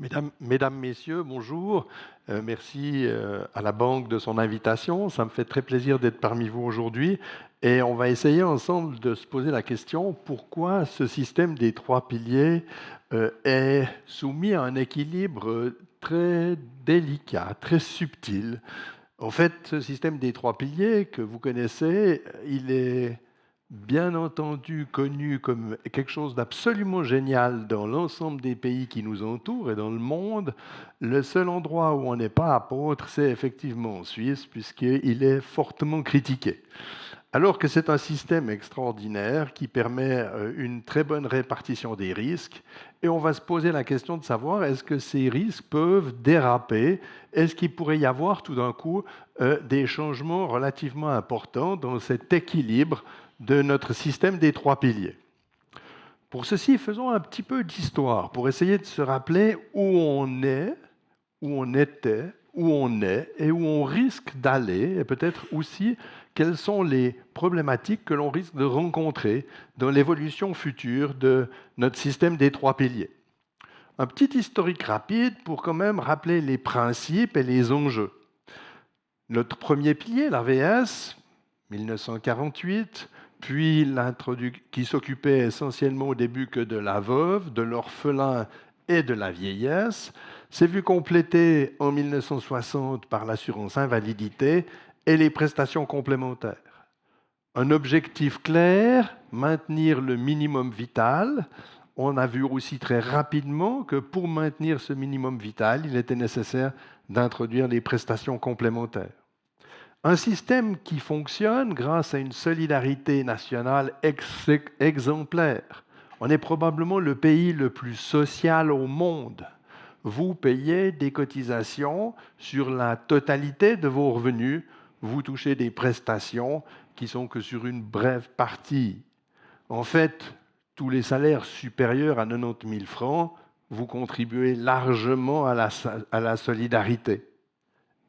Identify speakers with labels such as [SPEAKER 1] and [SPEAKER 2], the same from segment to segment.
[SPEAKER 1] Mesdames, Messieurs, bonjour. Merci à la Banque de son invitation. Ça me fait très plaisir d'être parmi vous aujourd'hui. Et on va essayer ensemble de se poser la question pourquoi ce système des trois piliers est soumis à un équilibre très délicat, très subtil. En fait, ce système des trois piliers que vous connaissez, il est bien entendu connu comme quelque chose d'absolument génial dans l'ensemble des pays qui nous entourent et dans le monde. Le seul endroit où on n'est pas apôtre, c'est effectivement en Suisse, puisqu'il est fortement critiqué. Alors que c'est un système extraordinaire qui permet une très bonne répartition des risques, et on va se poser la question de savoir est-ce que ces risques peuvent déraper, est-ce qu'il pourrait y avoir tout d'un coup des changements relativement importants dans cet équilibre de notre système des trois piliers. Pour ceci, faisons un petit peu d'histoire pour essayer de se rappeler où on est, où on était, où on est et où on risque d'aller, et peut-être aussi quelles sont les problématiques que l'on risque de rencontrer dans l'évolution future de notre système des trois piliers. Un petit historique rapide pour quand même rappeler les principes et les enjeux. Notre premier pilier, l'AVS, 1948, puis qui s'occupait essentiellement au début que de la veuve, de l'orphelin et de la vieillesse, s'est vu complété en 1960 par l'assurance invalidité et les prestations complémentaires. Un objectif clair, maintenir le minimum vital. On a vu aussi très rapidement que pour maintenir ce minimum vital, il était nécessaire d'introduire les prestations complémentaires. Un système qui fonctionne grâce à une solidarité nationale exemplaire. On est probablement le pays le plus social au monde. Vous payez des cotisations sur la totalité de vos revenus. Vous touchez des prestations qui sont que sur une brève partie. En fait, tous les salaires supérieurs à 90 000 francs, vous contribuez largement à la solidarité.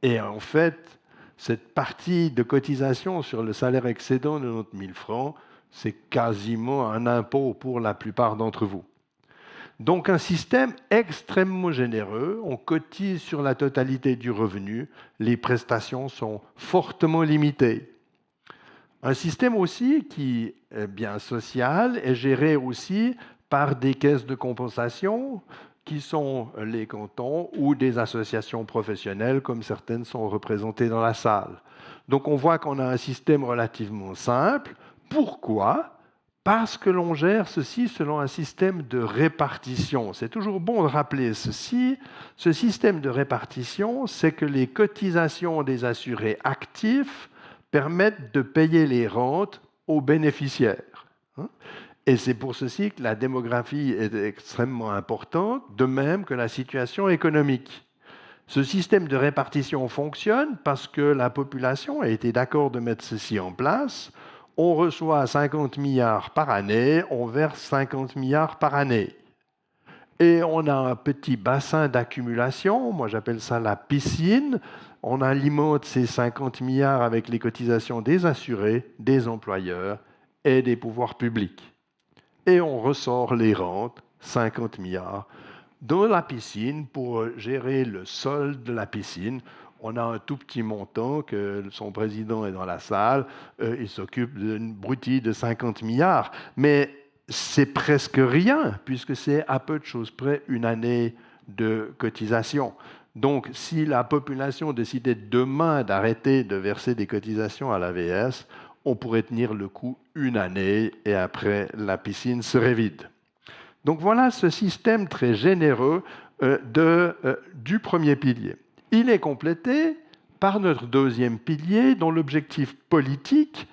[SPEAKER 1] Et en fait, cette partie de cotisation sur le salaire excédant de 90 000 francs, c'est quasiment un impôt pour la plupart d'entre vous. Donc un système extrêmement généreux, on cotise sur la totalité du revenu, les prestations sont fortement limitées. Un système aussi qui est bien social est géré aussi par des caisses de compensation qui sont les cantons ou des associations professionnelles, comme certaines sont représentées dans la salle. Donc on voit qu'on a un système relativement simple. Pourquoi ? Parce que l'on gère ceci selon un système de répartition. C'est toujours bon de rappeler ceci. Ce système de répartition, c'est que les cotisations des assurés actifs permettent de payer les rentes aux bénéficiaires. Et c'est pour ceci que la démographie est extrêmement importante, de même que la situation économique. Ce système de répartition fonctionne parce que la population a été d'accord de mettre ceci en place. On reçoit 50 milliards par année, on verse 50 milliards par année. Et on a un petit bassin d'accumulation, moi j'appelle ça la piscine. On alimente ces 50 milliards avec les cotisations des assurés, des employeurs et des pouvoirs publics. Et on ressort les rentes, 50 milliards, dans la piscine pour gérer le solde de la piscine. On a un tout petit montant, que son président est dans la salle, il s'occupe d'une broutille de 50 milliards. Mais c'est presque rien, puisque c'est à peu de choses près une année de cotisation. Donc, si la population décidait demain d'arrêter de verser des cotisations à l'AVS, on pourrait tenir le coup une année et après, la piscine serait vide. Donc voilà ce système très généreux du premier pilier. Il est complété par notre deuxième pilier, dont l'objectif politique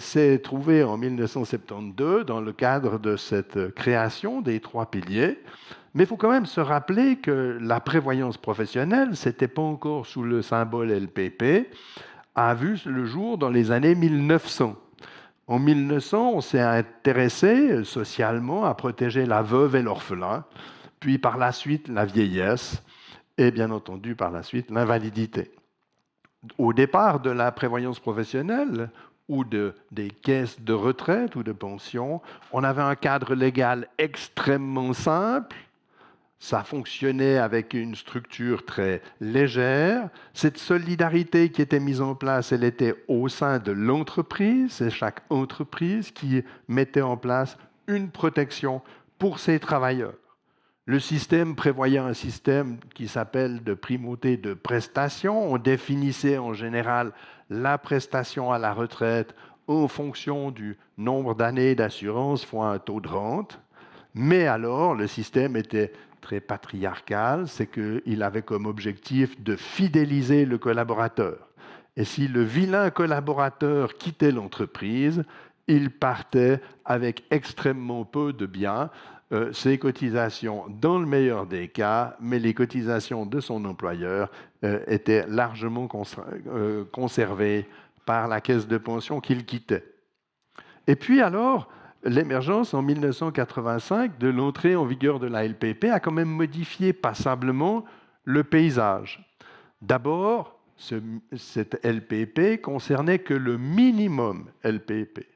[SPEAKER 1] s'est trouvé en 1972 dans le cadre de cette création des trois piliers. Mais il faut quand même se rappeler que la prévoyance professionnelle, ce n'était pas encore sous le symbole LPP, a vu le jour dans les années 1900. En 1900, on s'est intéressé socialement à protéger la veuve et l'orphelin, puis par la suite la vieillesse et bien entendu par la suite l'invalidité. Au départ de la prévoyance professionnelle ou des caisses de retraite ou de pension, on avait un cadre légal extrêmement simple. Ça fonctionnait avec une structure très légère. Cette solidarité qui était mise en place, elle était au sein de l'entreprise. C'est chaque entreprise qui mettait en place une protection pour ses travailleurs. Le système prévoyait un système qui s'appelle de primauté de prestation. On définissait en général la prestation à la retraite en fonction du nombre d'années d'assurance fois un taux de rente. Mais alors, le système était très patriarcal, c'est qu'il avait comme objectif de fidéliser le collaborateur. Et si le vilain collaborateur quittait l'entreprise, il partait avec extrêmement peu de biens, ses cotisations dans le meilleur des cas, mais les cotisations de son employeur étaient largement conservées par la caisse de pension qu'il quittait. Et puis alors, l'émergence en 1985 de l'entrée en vigueur de la LPP a quand même modifié passablement le paysage. D'abord, cette LPP concernait que le minimum LPP.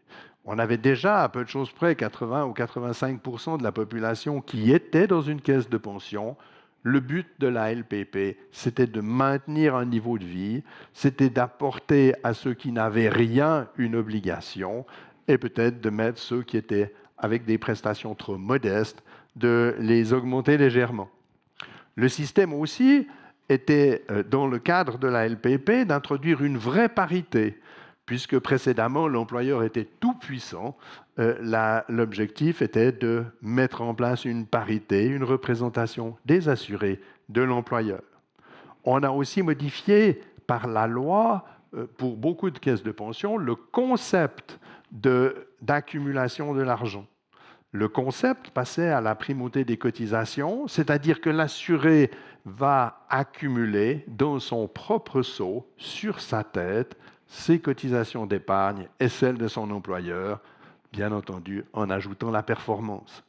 [SPEAKER 1] On avait déjà, à peu de choses près, 80 ou 85% de la population qui était dans une caisse de pension. Le but de la LPP, c'était de maintenir un niveau de vie, c'était d'apporter à ceux qui n'avaient rien une obligation, et peut-être de mettre ceux qui étaient avec des prestations trop modestes, de les augmenter légèrement. Le système aussi était, dans le cadre de la LPP, d'introduire une vraie parité, puisque précédemment, l'employeur était tout puissant. L'objectif était de mettre en place une parité, une représentation des assurés de l'employeur. On a aussi modifié par la loi, pour beaucoup de caisses de pension, le concept d'accumulation de l'argent. Le concept passait à la primauté des cotisations, c'est-à-dire que l'assuré va accumuler dans son propre sceau, sur sa tête, ses cotisations d'épargne et celles de son employeur, bien entendu en ajoutant la performance.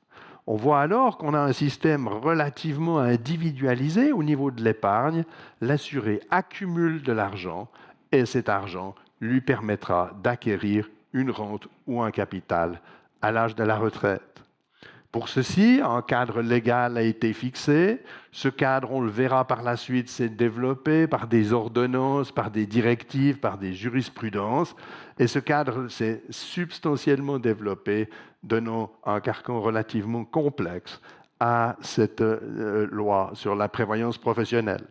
[SPEAKER 1] On voit alors qu'on a un système relativement individualisé au niveau de l'épargne. L'assuré accumule de l'argent et cet argent lui permettra d'acquérir une rente ou un capital à l'âge de la retraite. Pour ceci, un cadre légal a été fixé. Ce cadre, on le verra par la suite, s'est développé par des ordonnances, par des directives, par des jurisprudences. Et ce cadre s'est substantiellement développé, donnant un carcan relativement complexe à cette loi sur la prévoyance professionnelle.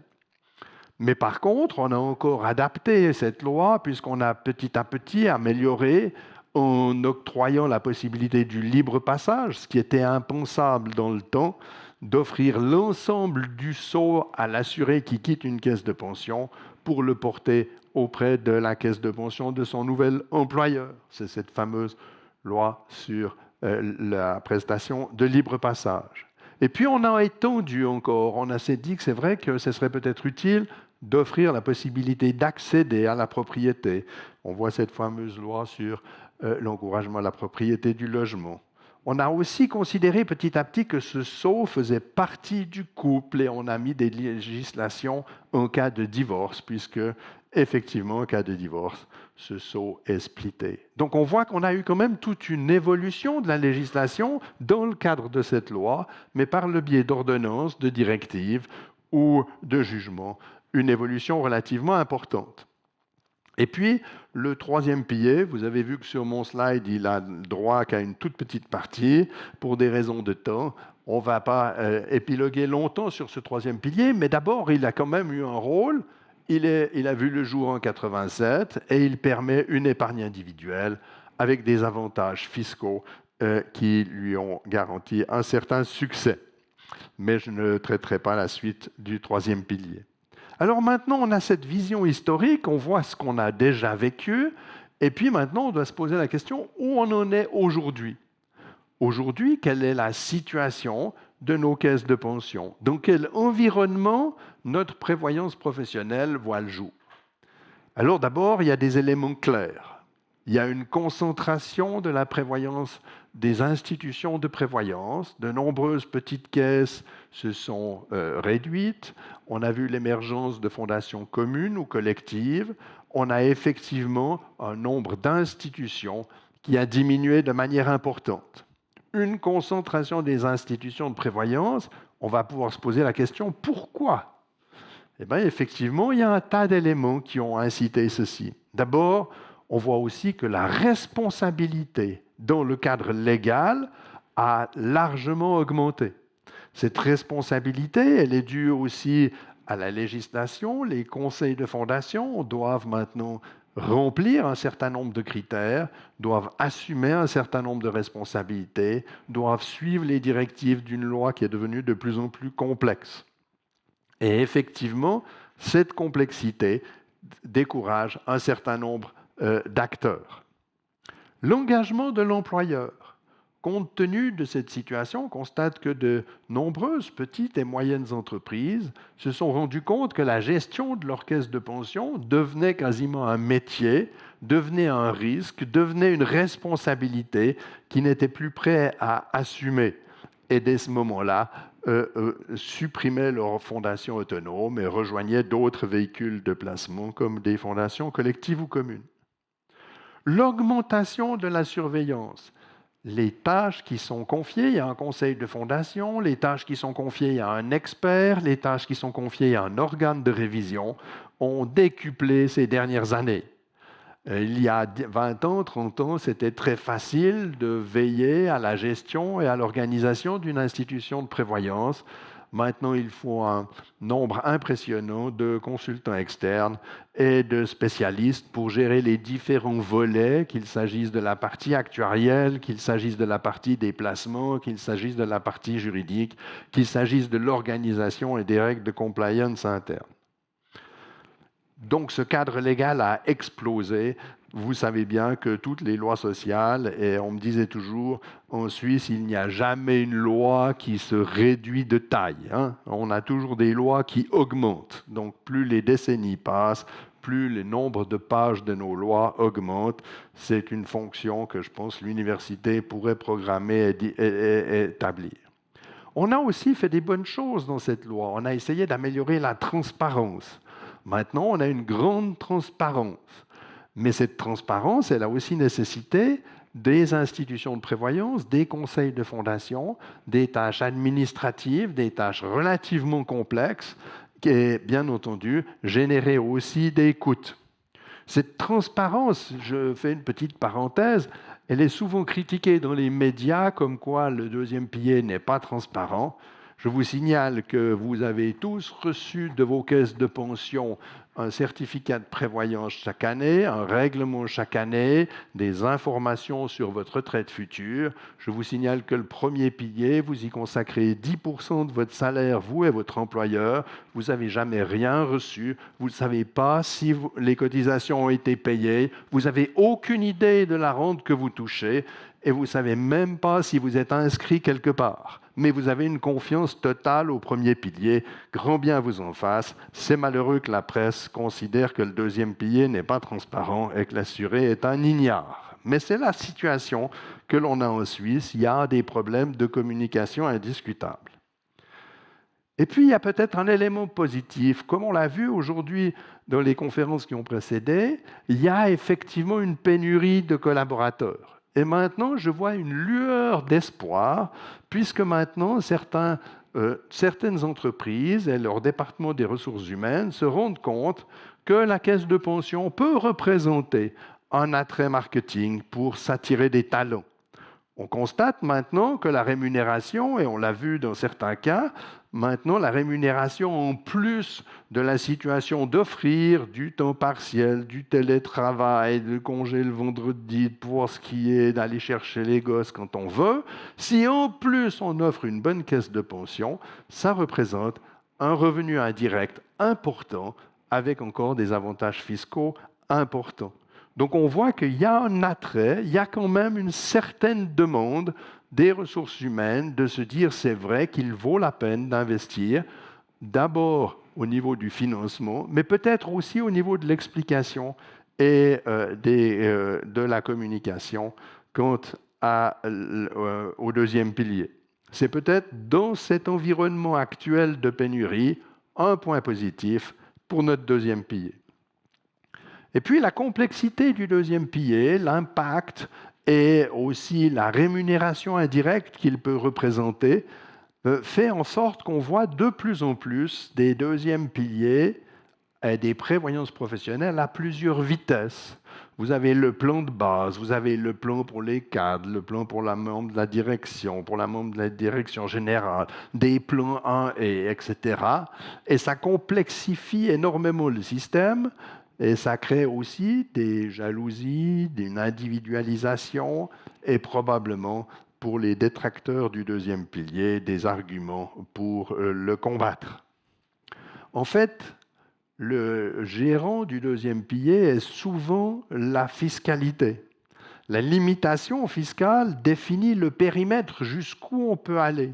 [SPEAKER 1] Mais par contre, on a encore adapté cette loi puisqu'on a petit à petit amélioré en octroyant la possibilité du libre passage, ce qui était impensable dans le temps, d'offrir l'ensemble du sceau à l'assuré qui quitte une caisse de pension pour le porter auprès de la caisse de pension de son nouvel employeur. C'est cette fameuse loi sur la prestation de libre passage. Et puis on a étendu encore, on s'est dit que c'est vrai que ce serait peut-être utile d'offrir la possibilité d'accéder à la propriété. On voit cette fameuse loi sur l'encouragement à la propriété du logement. On a aussi considéré petit à petit que ce sceau faisait partie du couple et on a mis des législations en cas de divorce, puisque effectivement, en cas de divorce, ce sceau est splitté. Donc on voit qu'on a eu quand même toute une évolution de la législation dans le cadre de cette loi, mais par le biais d'ordonnances, de directives ou de jugements, une évolution relativement importante. Et puis, le troisième pilier, vous avez vu que sur mon slide, il a droit qu'à une toute petite partie. Pour des raisons de temps, on ne va pas épiloguer longtemps sur ce troisième pilier, mais d'abord, il a quand même eu un rôle. Il a vu le jour en 1987 et il permet une épargne individuelle avec des avantages fiscaux qui lui ont garanti un certain succès. Mais je ne traiterai pas la suite du troisième pilier. Alors maintenant, on a cette vision historique, on voit ce qu'on a déjà vécu, et puis maintenant, on doit se poser la question où on en est aujourd'hui. Aujourd'hui, quelle est la situation de nos caisses de pension? Dans quel environnement notre prévoyance professionnelle voit le jour? Alors d'abord, il y a des éléments clairs. Il y a une concentration de la prévoyance des institutions de prévoyance. De nombreuses petites caisses se sont réduites. On a vu l'émergence de fondations communes ou collectives. On a effectivement un nombre d'institutions qui a diminué de manière importante. une concentration des institutions de prévoyance, on va pouvoir se poser la question pourquoi? Eh bien, effectivement, il y a un tas d'éléments qui ont incité ceci. D'abord, on voit aussi que la responsabilité dans le cadre légal a largement augmenté. Cette responsabilité, elle est due aussi à la législation. Les conseils de fondation doivent maintenant remplir un certain nombre de critères, doivent assumer un certain nombre de responsabilités, doivent suivre les directives d'une loi qui est devenue de plus en plus complexe. Et effectivement, cette complexité décourage un certain nombre d'acteurs. L'engagement de l'employeur. Compte tenu de cette situation, on constate que de nombreuses petites et moyennes entreprises se sont rendues compte que la gestion de leur caisse de pension devenait quasiment un métier, devenait un risque, devenait une responsabilité qui n'était plus prêt à assumer. Et dès ce moment-là, supprimaient leur fondation autonome et rejoignaient d'autres véhicules de placement comme des fondations collectives ou communes. L'augmentation de la surveillance. Les tâches qui sont confiées à un conseil de fondation, les tâches qui sont confiées à un expert, les tâches qui sont confiées à un organe de révision ont décuplé ces dernières années. Il y a 20 ans, 30 ans, c'était très facile de veiller à la gestion et à l'organisation d'une institution de prévoyance. Maintenant, il faut un nombre impressionnant de consultants externes et de spécialistes pour gérer les différents volets, qu'il s'agisse de la partie actuarielle, qu'il s'agisse de la partie des placements, qu'il s'agisse de la partie juridique, qu'il s'agisse de l'organisation et des règles de compliance interne. Donc ce cadre légal a explosé. Vous savez bien que toutes les lois sociales, et on me disait toujours, en Suisse, il n'y a jamais une loi qui se réduit de taille. On a toujours des lois qui augmentent. Donc plus les décennies passent, plus le nombre de pages de nos lois augmente. C'est une fonction que je pense l'université pourrait programmer et établir. On a aussi fait des bonnes choses dans cette loi. On a essayé d'améliorer la transparence. Maintenant, on a une grande transparence. Mais cette transparence, elle a aussi nécessité des institutions de prévoyance, des conseils de fondation, des tâches administratives, des tâches relativement complexes, qui, bien entendu, généraient aussi des coûts. Cette transparence, je fais une petite parenthèse, elle est souvent critiquée dans les médias comme quoi le deuxième pilier n'est pas transparent. Je vous signale que vous avez tous reçu de vos caisses de pension un certificat de prévoyance chaque année, un règlement chaque année, des informations sur votre retraite future. Je vous signale que le premier pilier, vous y consacrez 10% de votre salaire, vous et votre employeur. Vous n'avez jamais rien reçu. Vous ne savez pas si les cotisations ont été payées. Vous n'avez aucune idée de la rente que vous touchez. Et vous ne savez même pas si vous êtes inscrit quelque part. Mais vous avez une confiance totale au premier pilier. Grand bien vous en fasse. C'est malheureux que la presse considère que le deuxième pilier n'est pas transparent et que l'assuré est un ignare. Mais c'est la situation que l'on a en Suisse. Il y a des problèmes de communication indiscutables. Et puis, il y a peut-être un élément positif. Comme on l'a vu aujourd'hui dans les conférences qui ont précédé, il y a effectivement une pénurie de collaborateurs. Et maintenant, je vois une lueur d'espoir, puisque maintenant, certaines entreprises et leur département des ressources humaines se rendent compte que la caisse de pension peut représenter un attrait marketing pour s'attirer des talents. On constate maintenant que la rémunération, et on l'a vu dans certains cas, maintenant la rémunération en plus de la situation d'offrir du temps partiel, du télétravail, de congé le vendredi, de pouvoir skier, d'aller chercher les gosses quand on veut, si en plus on offre une bonne caisse de pension, ça représente un revenu indirect important avec encore des avantages fiscaux importants. Donc on voit qu'il y a un attrait, il y a quand même une certaine demande des ressources humaines de se dire c'est vrai qu'il vaut la peine d'investir d'abord au niveau du financement, mais peut-être aussi au niveau de l'explication et de la communication quant au deuxième pilier. C'est peut-être dans cet environnement actuel de pénurie un point positif pour notre deuxième pilier. Et puis la complexité du deuxième pilier, l'impact et aussi la rémunération indirecte qu'il peut représenter, fait en sorte qu'on voit de plus en plus des deuxièmes piliers et des prévoyances professionnelles à plusieurs vitesses. Vous avez le plan de base, vous avez le plan pour les cadres, le plan pour la membre de la direction, pour la membre de la direction générale, des plans 1 et etc. Et ça complexifie énormément le système et ça crée aussi des jalousies, une individualisation et probablement pour les détracteurs du deuxième pilier, des arguments pour le combattre. En fait, le gérant du deuxième pilier est souvent la fiscalité. La limitation fiscale définit le périmètre jusqu'où on peut aller.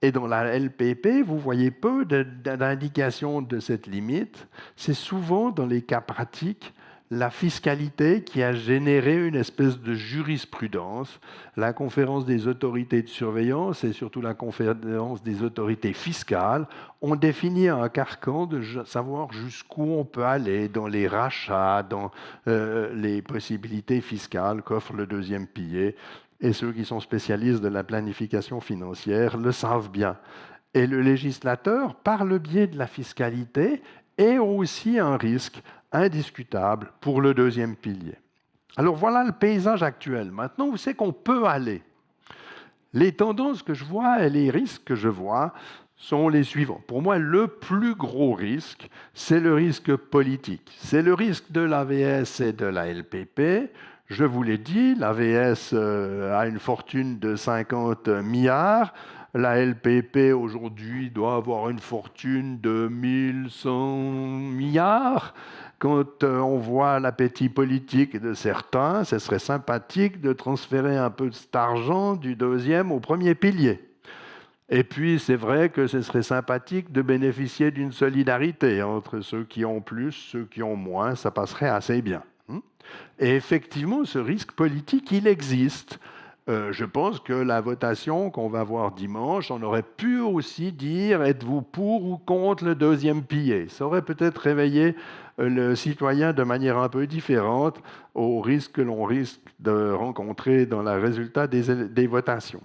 [SPEAKER 1] Et dans la LPP, vous voyez peu d'indications de cette limite. C'est souvent, dans les cas pratiques, la fiscalité qui a généré une espèce de jurisprudence. La conférence des autorités de surveillance et surtout la conférence des autorités fiscales ont défini un carcan de savoir jusqu'où on peut aller dans les rachats, dans les possibilités fiscales qu'offre le deuxième pilier. Et ceux qui sont spécialistes de la planification financière le savent bien. Et le législateur, par le biais de la fiscalité, est aussi un risque indiscutable pour le deuxième pilier. Alors voilà le paysage actuel. Maintenant, où c'est qu'on peut aller? Les tendances que je vois et les risques que je vois sont les suivants. Pour moi, le plus gros risque, c'est le risque politique. C'est le risque de l'AVS et de la LPP. Je vous l'ai dit, l'AVS a une fortune de 50 milliards. La LPP aujourd'hui doit avoir une fortune de 1100 milliards. Quand on voit l'appétit politique de certains, ce serait sympathique de transférer un peu de cet argent du deuxième au premier pilier. Et puis, c'est vrai que ce serait sympathique de bénéficier d'une solidarité entre ceux qui ont plus, ceux qui ont moins, ça passerait assez bien. Et effectivement, ce risque politique, il existe. Je pense que la votation qu'on va voir dimanche, on aurait pu aussi dire êtes-vous pour ou contre le deuxième pilier. Ça aurait peut-être réveillé le citoyen de manière un peu différente au risque que l'on risque de rencontrer dans le résultat des votations.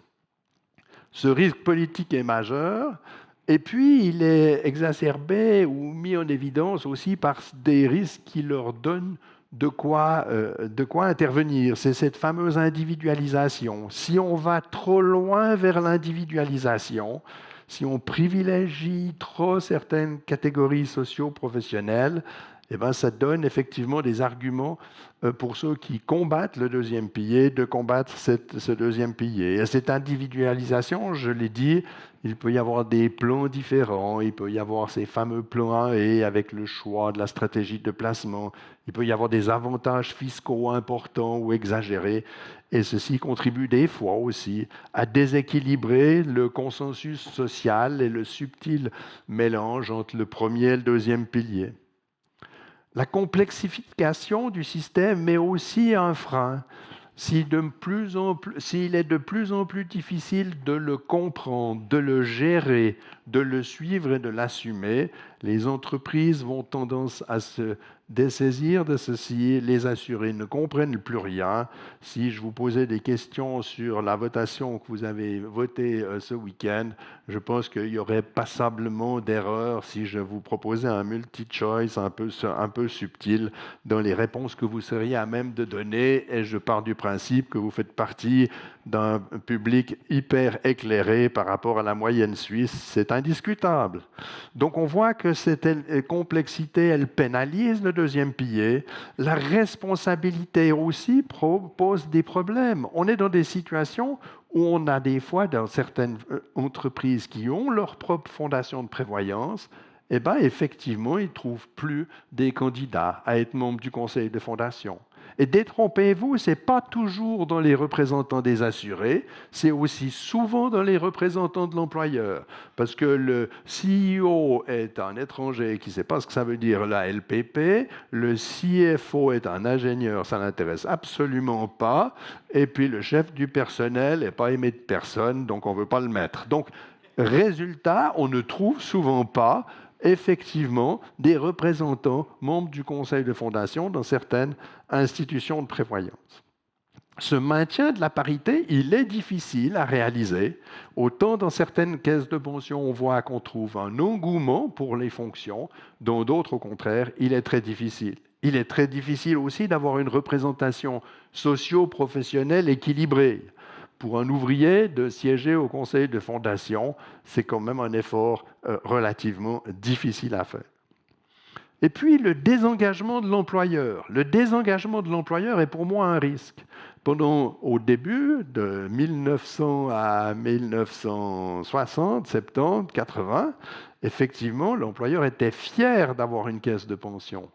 [SPEAKER 1] Ce risque politique est majeur. Et puis, il est exacerbé ou mis en évidence aussi par des risques qui leur donnent de quoi intervenir. C'est cette fameuse individualisation. Si on va trop loin vers l'individualisation, si on privilégie trop certaines catégories socio-professionnelles, eh ben, ça donne effectivement des arguments pour ceux qui combattent le deuxième pilier, de combattre ce deuxième pilier. Et cette individualisation, je l'ai dit, il peut y avoir des plans différents, il peut y avoir ces fameux plans et avec le choix de la stratégie de placement, il peut y avoir des avantages fiscaux importants ou exagérés, et ceci contribue des fois aussi à déséquilibrer le consensus social et le subtil mélange entre le premier et le deuxième pilier. La complexification du système met aussi un frein. S'il est de plus en plus difficile de le comprendre, de le gérer, de le suivre et de l'assumer, les entreprises vont tendance à se dessaisir de ceci, les assurés ne comprennent plus rien. Si je vous posais des questions sur la votation que vous avez votée ce week-end, je pense qu'il y aurait passablement d'erreurs si je vous proposais un multi-choice un peu subtil dans les réponses que vous seriez à même de donner. Et je pars du principe que vous faites partie d'un public hyper éclairé par rapport à la moyenne suisse. C'est indiscutable. Donc on voit que cette complexité, elle pénalise le deuxième pilier. La responsabilité aussi pose des problèmes. On est dans des situations où on a des fois, dans certaines entreprises qui ont leur propre fondation de prévoyance, eh bien, effectivement, ils ne trouvent plus des candidats à être membres du conseil de fondation. Et détrompez-vous, ce n'est pas toujours dans les représentants des assurés, c'est aussi souvent dans les représentants de l'employeur. Parce que le CEO est un étranger qui ne sait pas ce que ça veut dire la LPP, le CFO est un ingénieur, ça ne l'intéresse absolument pas, et puis le chef du personnel n'est pas aimé de personne, donc on ne veut pas le mettre. Donc, résultat, on ne trouve souvent pas effectivement des représentants membres du conseil de fondation dans certaines institutions de prévoyance. ce maintien de la parité, il est difficile à réaliser. Autant dans certaines caisses de pension, on voit qu'on trouve un engouement pour les fonctions, dans d'autres, au contraire, il est très difficile. Il est très difficile aussi d'avoir une représentation socio-professionnelle équilibrée. Pour un ouvrier, de siéger au conseil de fondation, c'est quand même un effort relativement difficile à faire. Et puis le désengagement de l'employeur. Le désengagement de l'employeur est pour moi un risque. Au début, de 1900 à 1960, 70, 80, effectivement, l'employeur était fier d'avoir une caisse de pension.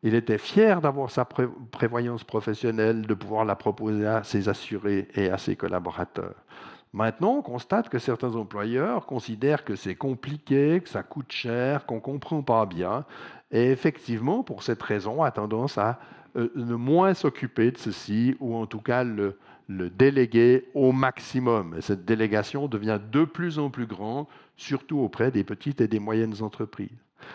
[SPEAKER 1] Il était fier d'avoir sa prévoyance professionnelle, de pouvoir la proposer à ses assurés et à ses collaborateurs. Maintenant, on constate que certains employeurs considèrent que c'est compliqué, que ça coûte cher, qu'on ne comprend pas bien. Et effectivement, pour cette raison, a tendance à ne moins s'occuper de ceci, ou en tout cas le déléguer au maximum. Et cette délégation devient de plus en plus grande, surtout auprès des petites et des moyennes entreprises.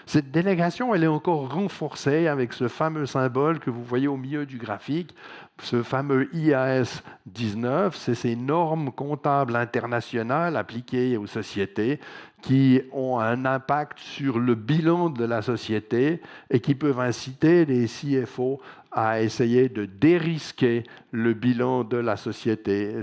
[SPEAKER 1] Cette délégation, elle est encore renforcée avec ce fameux symbole que vous voyez au milieu du graphique, ce fameux IAS 19, c'est ces normes comptables internationales appliquées aux sociétés qui ont un impact sur le bilan de la société et qui peuvent inciter les CFO à essayer de dérisquer le bilan de la société,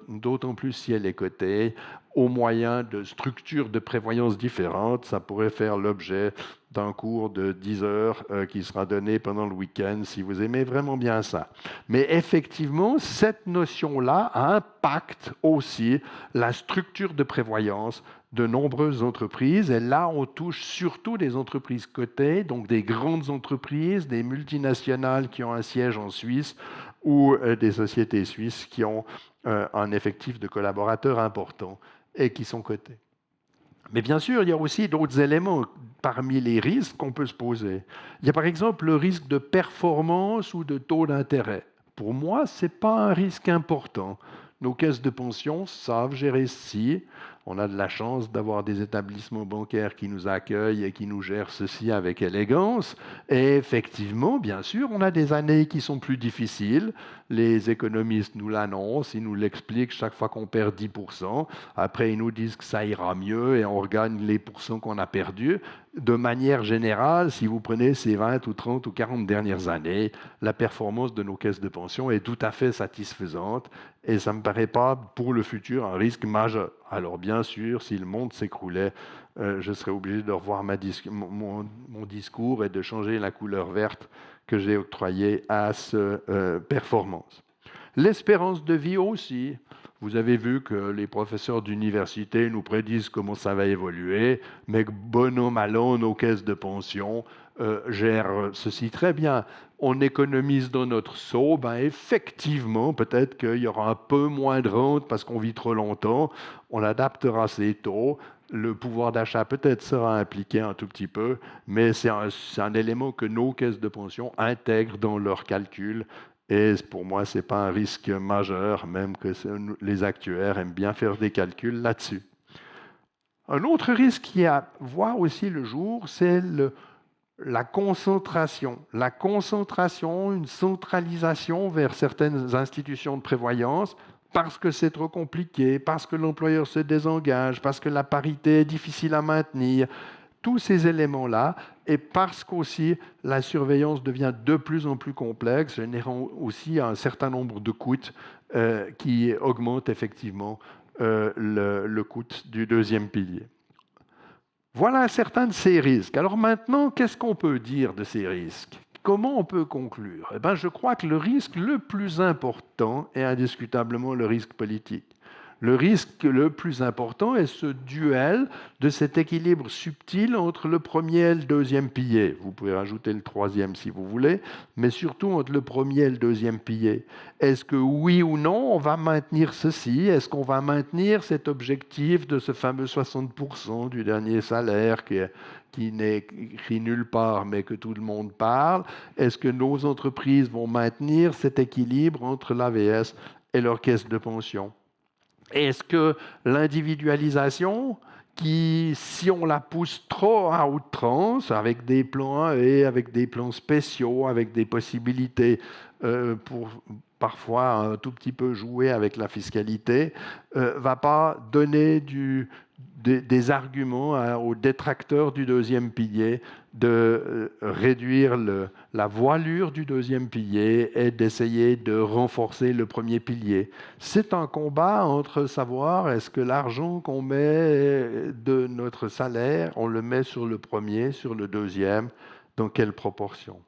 [SPEAKER 1] d'autant plus si elle est cotée, au moyen de structures de prévoyance différentes. Ça pourrait faire l'objet d'un cours de 10 heures qui sera donné pendant le week-end, si vous aimez vraiment bien ça. Mais effectivement, cette notion-là impacte aussi la structure de prévoyance de nombreuses entreprises. Et là, on touche surtout des entreprises cotées, donc des grandes entreprises, des multinationales qui ont un siège en Suisse ou des sociétés suisses qui ont un effectif de collaborateurs important et qui sont cotés. Mais bien sûr, il y a aussi d'autres éléments parmi les risques qu'on peut se poser. Il y a par exemple le risque de performance ou de taux d'intérêt. Pour moi, ce n'est pas un risque important. Nos caisses de pension savent gérer ceci. On a de la chance d'avoir des établissements bancaires qui nous accueillent et qui nous gèrent ceci avec élégance. Et effectivement, bien sûr, on a des années qui sont plus difficiles. Les économistes nous l'annoncent, ils nous l'expliquent chaque fois qu'on perd 10%. Après, ils nous disent que ça ira mieux et on regagne les pourcents qu'on a perdus. De manière générale, si vous prenez ces 20 ou 30 ou 40 dernières années, la performance de nos caisses de pension est tout à fait satisfaisante et ça ne me paraît pas pour le futur un risque majeur. Alors bien sûr, si le monde s'écroulait, je serais obligé de revoir mon discours et de changer la couleur verte que j'ai octroyée à cette performance. L'espérance de vie aussi. Vous avez vu que les professeurs d'université nous prédisent comment ça va évoluer, mais que bon an, mal an, nos caisses de pension gèrent ceci très bien. On économise dans notre seau, ben effectivement, peut-être qu'il y aura un peu moins de rente parce qu'on vit trop longtemps. On adaptera ces taux. Le pouvoir d'achat peut-être sera impliqué un tout petit peu, mais c'est un élément que nos caisses de pension intègrent dans leurs calculs. Et pour moi, ce n'est pas un risque majeur, même que les actuaires aiment bien faire des calculs là-dessus. Un autre risque qui voit aussi le jour, c'est la concentration. La concentration, une centralisation vers certaines institutions de prévoyance, parce que c'est trop compliqué, parce que l'employeur se désengage, parce que la parité est difficile à maintenir. Tous ces éléments-là, et parce qu'aussi la surveillance devient de plus en plus complexe, générant aussi un certain nombre de coûts qui augmentent effectivement le coût du deuxième pilier. Voilà certains de ces risques. Alors maintenant, qu'est-ce qu'on peut dire de ces risques? Comment on peut conclure? Eh bien, je crois que le risque le plus important est indiscutablement le risque politique. Le risque le plus important est ce duel de cet équilibre subtil entre le premier et le deuxième pilier. Vous pouvez rajouter le troisième si vous voulez, mais surtout entre le premier et le deuxième pilier. Est-ce que oui ou non, on va maintenir ceci? Est-ce qu'on va maintenir cet objectif de ce fameux 60% du dernier salaire qui n'est écrit nulle part, mais que tout le monde parle? Est-ce que nos entreprises vont maintenir cet équilibre entre l'AVS et leur caisse de pension? Est-ce que l'individualisation, qui, si on la pousse trop à outrance, avec des plans A et avec des plans spéciaux, avec des possibilités parfois un tout petit peu jouer avec la fiscalité, ne va pas donner des arguments aux détracteurs du deuxième pilier de réduire la voilure du deuxième pilier et d'essayer de renforcer le premier pilier. C'est un combat entre savoir est-ce que l'argent qu'on met de notre salaire, on le met sur le premier, sur le deuxième, dans quelle proportion.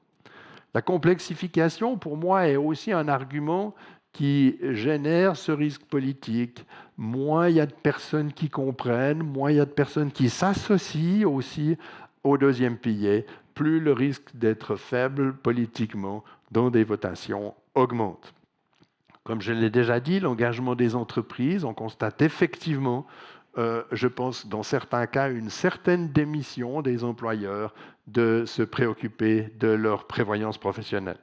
[SPEAKER 1] La complexification, pour moi, est aussi un argument qui génère ce risque politique. Moins il y a de personnes qui comprennent, moins il y a de personnes qui s'associent aussi au deuxième pilier, plus le risque d'être faible politiquement dans des votations augmente. Comme je l'ai déjà dit, l'engagement des entreprises, on constate effectivement, je pense, dans certains cas, une certaine démission des employeurs de se préoccuper de leur prévoyance professionnelle.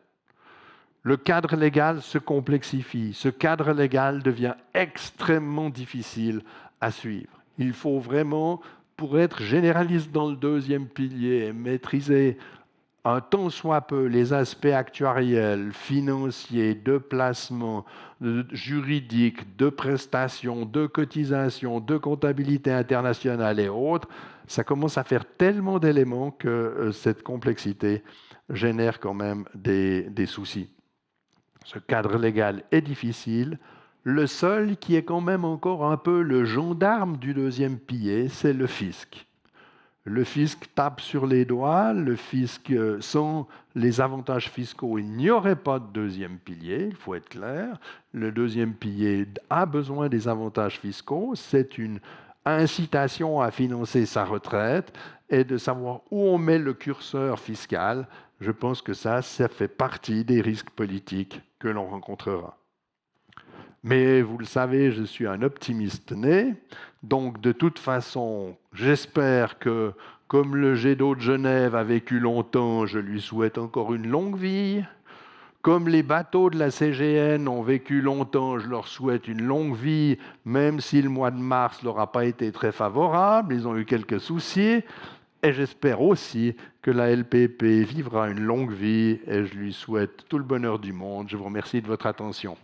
[SPEAKER 1] Le cadre légal se complexifie. Ce cadre légal devient extrêmement difficile à suivre. Il faut vraiment, pour être généraliste dans le deuxième pilier et maîtriser un tant soit peu les aspects actuariels, financiers, de placement, juridiques, de prestations, de cotisations, de comptabilité internationale et autres, ça commence à faire tellement d'éléments que cette complexité génère quand même des soucis. Ce cadre légal est difficile. Le seul qui est quand même encore un peu le gendarme du deuxième pilier, c'est le fisc. Le fisc tape sur les doigts, le fisc, sans les avantages fiscaux, il n'y aurait pas de deuxième pilier, il faut être clair. Le deuxième pilier a besoin des avantages fiscaux, c'est une incitation à financer sa retraite et de savoir où on met le curseur fiscal. Je pense que ça fait partie des risques politiques que l'on rencontrera. Mais vous le savez, je suis un optimiste né, donc de toute façon, j'espère que, comme le jet d'eau de Genève a vécu longtemps, je lui souhaite encore une longue vie. Comme les bateaux de la CGN ont vécu longtemps, je leur souhaite une longue vie, même si le mois de mars n'aura pas été très favorable, ils ont eu quelques soucis. Et j'espère aussi que la LPP vivra une longue vie et je lui souhaite tout le bonheur du monde. Je vous remercie de votre attention.